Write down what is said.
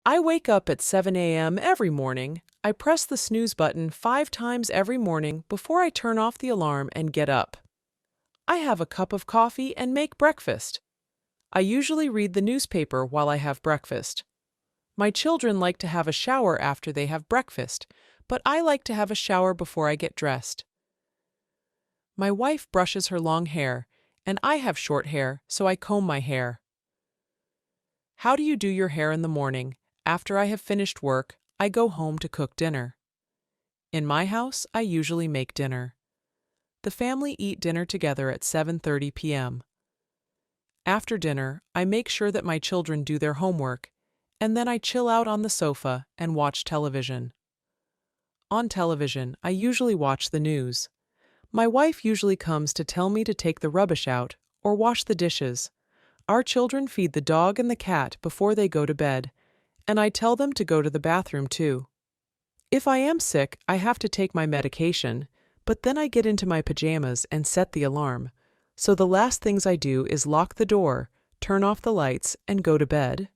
I wake up at 7 a.m. every morning. I press the snooze button 5 times every morning before I turn off the alarm and get up. I have a cup of coffee and make breakfast. I usually read the newspaper while I have breakfast. My children like to have a shower after they have breakfast, but I like to have a shower before I get dressed. My wife brushes her long hair, and I have short hair, so I comb my hair. How do you do your hair in the morning? After I have finished work, I go home to cook dinner. In my house, I usually make dinner. The family eat dinner together at 7:30 p.m. After dinner, I make sure that my children do their homework, and then I chill out on the sofa and watch television. On television, I usually watch the news. My wife usually comes to tell me to take the rubbish out or wash the dishes. Our children feed the dog and the cat before they go to bed, and I tell them to go to the bathroom too. If I am sick, I have to take my medication, but then I get into my pajamas and set the alarm. So the last things I do is lock the door, turn off the lights, and go to bed.